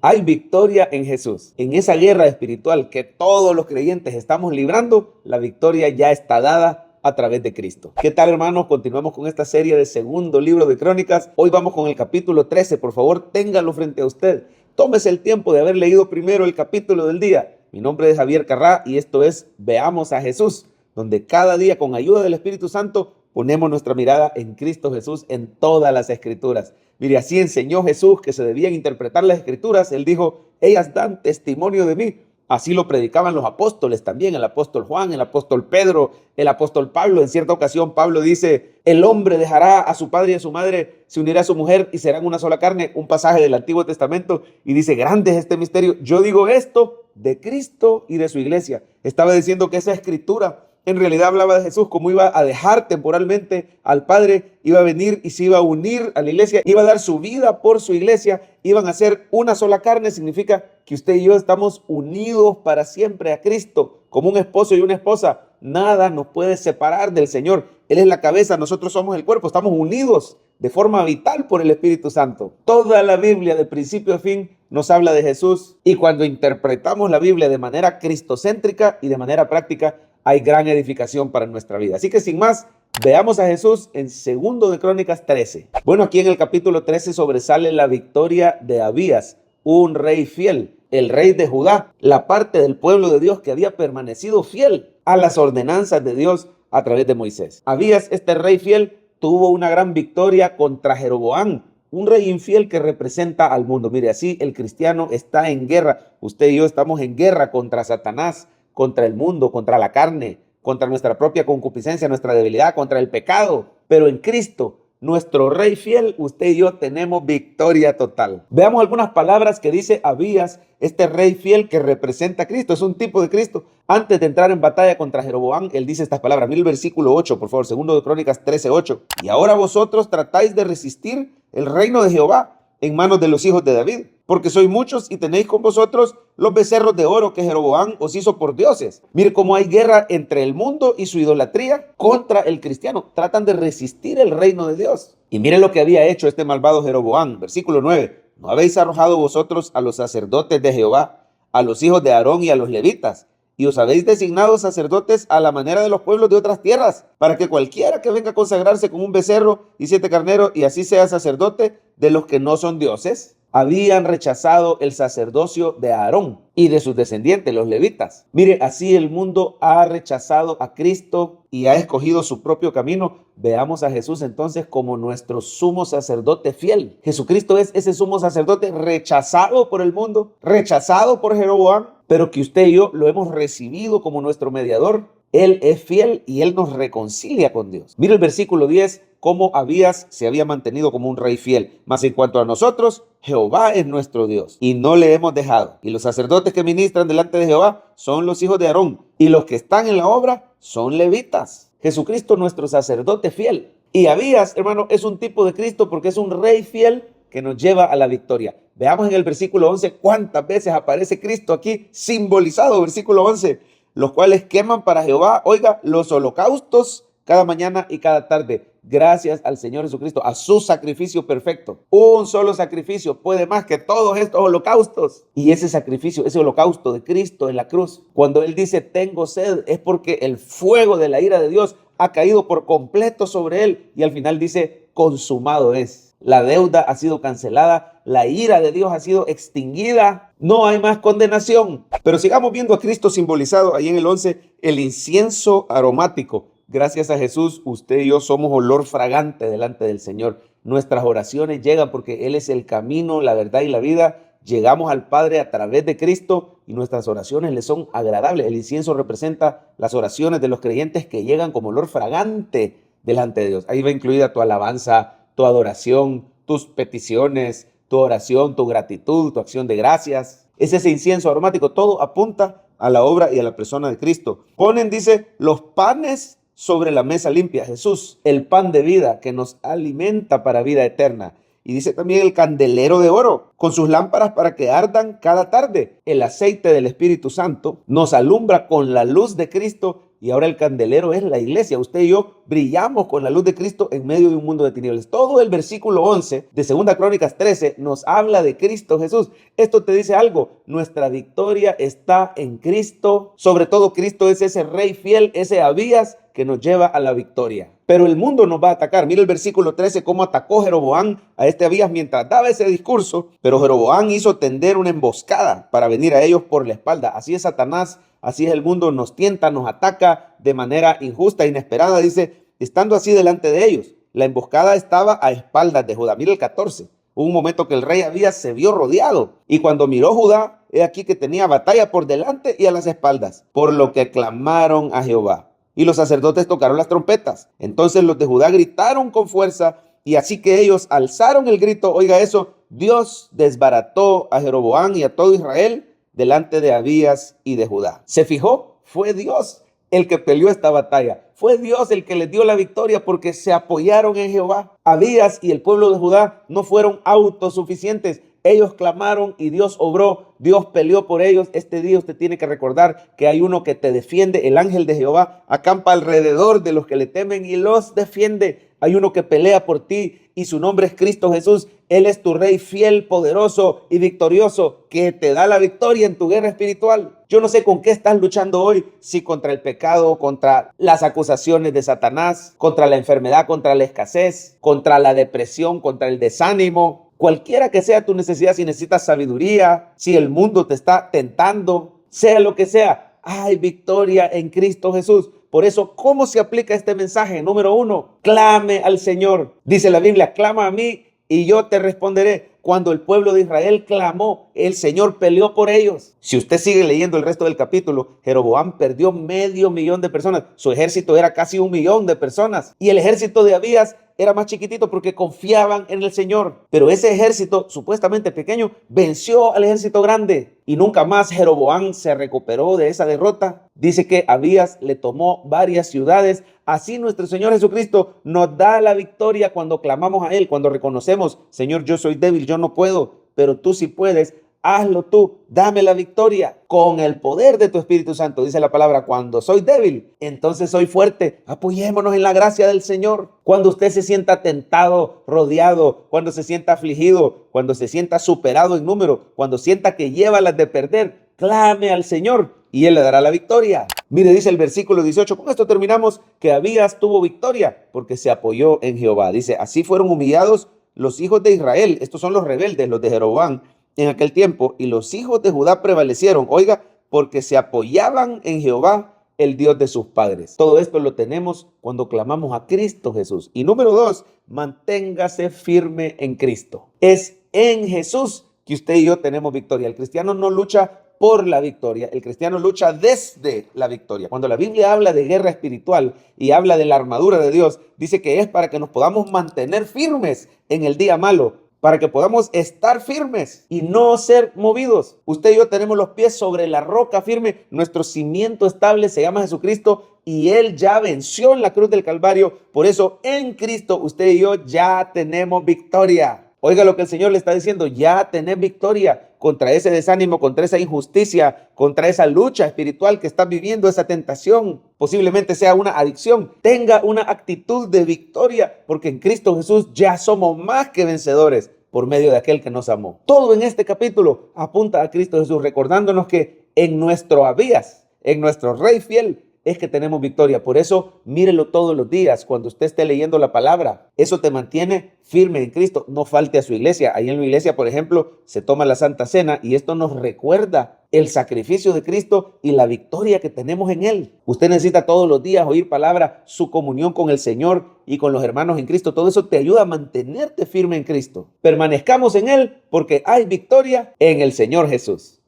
Hay victoria en Jesús. En esa guerra espiritual que todos los creyentes estamos librando, la victoria ya está dada a través de Cristo. ¿Qué tal, hermanos? Continuamos con esta serie de segundo libro de Crónicas. Hoy vamos con el capítulo 13. Por favor, téngalo frente a usted. Tómese el tiempo de haber leído primero el capítulo del día. Mi nombre es Javier Carrá y esto es Veamos a Jesús, donde cada día con ayuda del Espíritu Santo ponemos nuestra mirada en Cristo Jesús en todas las Escrituras. Mire, así enseñó Jesús que se debían interpretar las Escrituras. Él dijo, ellas dan testimonio de mí. Así lo predicaban los apóstoles también, el apóstol Juan, el apóstol Pedro, el apóstol Pablo. En cierta ocasión Pablo dice, el hombre dejará a su padre y a su madre, se unirá a su mujer y serán una sola carne. Un pasaje del Antiguo Testamento y dice, grande es este misterio. Yo digo esto de Cristo y de su iglesia. Estaba diciendo que esa escritura en realidad hablaba de Jesús, como iba a dejar temporalmente al Padre, iba a venir y se iba a unir a la iglesia, iba a dar su vida por su iglesia, iban a ser una sola carne. Significa que usted y yo estamos unidos para siempre a Cristo, como un esposo y una esposa. Nada nos puede separar del Señor. Él es la cabeza, nosotros somos el cuerpo, estamos unidos de forma vital por el Espíritu Santo. Toda la Biblia, de principio a fin, nos habla de Jesús, y cuando interpretamos la Biblia de manera cristocéntrica y de manera práctica, hay gran edificación para nuestra vida. Así que sin más, veamos a Jesús en 2 de Crónicas 13. Bueno, aquí en el capítulo 13 sobresale la victoria de Abías, un rey fiel, el rey de Judá, la parte del pueblo de Dios que había permanecido fiel a las ordenanzas de Dios a través de Moisés. Abías, este rey fiel, tuvo una gran victoria contra Jeroboam, un rey infiel que representa al mundo. Mire, así el cristiano está en guerra. Usted y yo estamos en guerra contra Satanás, contra el mundo, contra la carne, contra nuestra propia concupiscencia, nuestra debilidad, contra el pecado. Pero en Cristo, nuestro rey fiel, usted y yo tenemos victoria total. Veamos algunas palabras que dice Abías, este rey fiel que representa a Cristo, es un tipo de Cristo. Antes de entrar en batalla contra Jeroboam, él dice estas palabras. Mira el versículo 8, por favor, 2 de Crónicas 13:8. Y ahora vosotros tratáis de resistir el reino de Jehová en manos de los hijos de David, porque sois muchos y tenéis con vosotros los becerros de oro que Jeroboam os hizo por dioses. Mire cómo hay guerra entre el mundo y su idolatría contra el cristiano. Tratan de resistir el reino de Dios. Y mire lo que había hecho este malvado Jeroboam. Versículo 9. ¿No habéis arrojado vosotros a los sacerdotes de Jehová, a los hijos de Aarón y a los levitas? Y os habéis designado sacerdotes a la manera de los pueblos de otras tierras, para que cualquiera que venga a consagrarse con un becerro y 7 carneros y así sea sacerdote de los que no son dioses. Habían rechazado el sacerdocio de Aarón y de sus descendientes, los levitas. Mire, así el mundo ha rechazado a Cristo y ha escogido su propio camino. Veamos a Jesús entonces como nuestro sumo sacerdote fiel. Jesucristo es ese sumo sacerdote rechazado por el mundo, rechazado por Jeroboam, pero que usted y yo lo hemos recibido como nuestro mediador. Él es fiel y Él nos reconcilia con Dios. Mire el versículo 10, cómo Abías se había mantenido como un rey fiel. Mas en cuanto a nosotros, Jehová es nuestro Dios y no le hemos dejado. Y los sacerdotes que ministran delante de Jehová son los hijos de Aarón, y los que están en la obra son levitas. Jesucristo, nuestro sacerdote fiel. Y Abías, hermano, es un tipo de Cristo porque es un rey fiel que nos lleva a la victoria. Veamos en el versículo 11 cuántas veces aparece Cristo aquí simbolizado. Versículo 11, los cuales queman para Jehová, oiga, los holocaustos cada mañana y cada tarde. Gracias al Señor Jesucristo, a su sacrificio perfecto. Un solo sacrificio puede más que todos estos holocaustos. Y ese sacrificio, ese holocausto de Cristo en la cruz, cuando Él dice tengo sed, es porque el fuego de la ira de Dios ha caído por completo sobre Él. Y al final dice consumado es. La deuda ha sido cancelada, la ira de Dios ha sido extinguida, no hay más condenación. Pero sigamos viendo a Cristo simbolizado ahí en el 11, el incienso aromático. Gracias a Jesús, usted y yo somos olor fragante delante del Señor. Nuestras oraciones llegan porque Él es el camino, la verdad y la vida. Llegamos al Padre a través de Cristo y nuestras oraciones le son agradables. El incienso representa las oraciones de los creyentes que llegan como olor fragante delante de Dios. Ahí va incluida tu alabanza, tu adoración, tus peticiones, tu oración, tu gratitud, tu acción de gracias. Es ese incienso aromático, todo apunta a la obra y a la persona de Cristo. Ponen, dice, los panes sobre la mesa limpia. Jesús, el pan de vida que nos alimenta para vida eterna. Y dice también el candelero de oro, con sus lámparas para que ardan cada tarde. El aceite del Espíritu Santo nos alumbra con la luz de Cristo y ahora el candelero es la iglesia. Usted y yo brillamos con la luz de Cristo en medio de un mundo de tinieblas. Todo el versículo 11 de 2 Crónicas 13 nos habla de Cristo Jesús. Esto te dice algo: nuestra victoria está en Cristo. Sobre todo, Cristo es ese rey fiel, ese Abías que nos lleva a la victoria. Pero el mundo nos va a atacar. Mira el versículo 13, cómo atacó Jeroboam a este Abías mientras daba ese discurso. Pero Jeroboam hizo tender una emboscada para venir a ellos por la espalda. Así es Satanás, así es el mundo, nos tienta, nos ataca de manera injusta, inesperada. Dice, estando así delante de ellos. La emboscada estaba a espaldas de Judá. Mira el 14. Hubo un momento que el rey Abías se vio rodeado. Y cuando miró Judá, he aquí que tenía batalla por delante y a las espaldas. Por lo que clamaron a Jehová. Y los sacerdotes tocaron las trompetas. Entonces los de Judá gritaron con fuerza, y así que ellos alzaron el grito, oiga eso, Dios desbarató a Jeroboam y a todo Israel delante de Abías y de Judá. ¿Se fijó? Fue Dios el que peleó esta batalla. Fue Dios el que les dio la victoria porque se apoyaron en Jehová. Abías y el pueblo de Judá no fueron autosuficientes. Ellos clamaron y Dios obró, Dios peleó por ellos. Este día usted tiene que recordar que hay uno que te defiende. El ángel de Jehová acampa alrededor de los que le temen y los defiende. Hay uno que pelea por ti y su nombre es Cristo Jesús. Él es tu rey fiel, poderoso y victorioso que te da la victoria en tu guerra espiritual. Yo no sé con qué estás luchando hoy, si contra el pecado, contra las acusaciones de Satanás, contra la enfermedad, contra la escasez, contra la depresión, contra el desánimo. Cualquiera que sea tu necesidad, si necesitas sabiduría, si el mundo te está tentando, sea lo que sea, hay victoria en Cristo Jesús. Por eso, ¿cómo se aplica este mensaje? Número 1, clame al Señor. Dice la Biblia, clama a mí y yo te responderé. Cuando el pueblo de Israel clamó, el Señor peleó por ellos. Si usted sigue leyendo el resto del capítulo, Jeroboam perdió 500,000 de personas. Su ejército era casi 1,000,000 de personas. Y el ejército de Abías era más chiquitito porque confiaban en el Señor. Pero ese ejército supuestamente pequeño venció al ejército grande. Y nunca más Jeroboam se recuperó de esa derrota. Dice que Abías le tomó varias ciudades. Así nuestro Señor Jesucristo nos da la victoria cuando clamamos a Él, cuando reconocemos, Señor, yo soy débil, yo no puedo, pero tú sí puedes. Hazlo tú, dame la victoria con el poder de tu Espíritu Santo. Dice la palabra, cuando soy débil, entonces soy fuerte. Apoyémonos en la gracia del Señor. Cuando usted se sienta tentado, rodeado, cuando se sienta afligido, cuando se sienta superado en número, cuando sienta que lleva las de perder, clame al Señor y Él le dará la victoria. Mire, dice el versículo 18, con esto terminamos, que Abías tuvo victoria porque se apoyó en Jehová. Dice, así fueron humillados los hijos de Israel. Estos son los rebeldes, los de Jeroboam, en aquel tiempo, y los hijos de Judá prevalecieron, oiga, porque se apoyaban en Jehová, el Dios de sus padres. Todo esto lo tenemos cuando clamamos a Cristo Jesús. Y número 2, manténgase firme en Cristo. Es en Jesús que usted y yo tenemos victoria. El cristiano no lucha por la victoria, el cristiano lucha desde la victoria. Cuando la Biblia habla de guerra espiritual y habla de la armadura de Dios, dice que es para que nos podamos mantener firmes en el día malo, para que podamos estar firmes y no ser movidos. Usted y yo tenemos los pies sobre la roca firme. Nuestro cimiento estable se llama Jesucristo y Él ya venció en la cruz del Calvario. Por eso en Cristo usted y yo ya tenemos victoria. Oiga lo que el Señor le está diciendo, ya tenés victoria contra ese desánimo, contra esa injusticia, contra esa lucha espiritual que estás viviendo, esa tentación, posiblemente sea una adicción. Tenga una actitud de victoria, porque en Cristo Jesús ya somos más que vencedores por medio de aquel que nos amó. Todo en este capítulo apunta a Cristo Jesús, recordándonos que en nuestro Abías, en nuestro Rey fiel, es que tenemos victoria. Por eso, mírelo todos los días cuando usted esté leyendo la palabra. Eso te mantiene firme en Cristo. No falte a su iglesia. Ahí en la iglesia, por ejemplo, se toma la Santa Cena y esto nos recuerda el sacrificio de Cristo y la victoria que tenemos en Él. Usted necesita todos los días oír palabra, su comunión con el Señor y con los hermanos en Cristo. Todo eso te ayuda a mantenerte firme en Cristo. Permanezcamos en Él porque hay victoria en el Señor Jesús.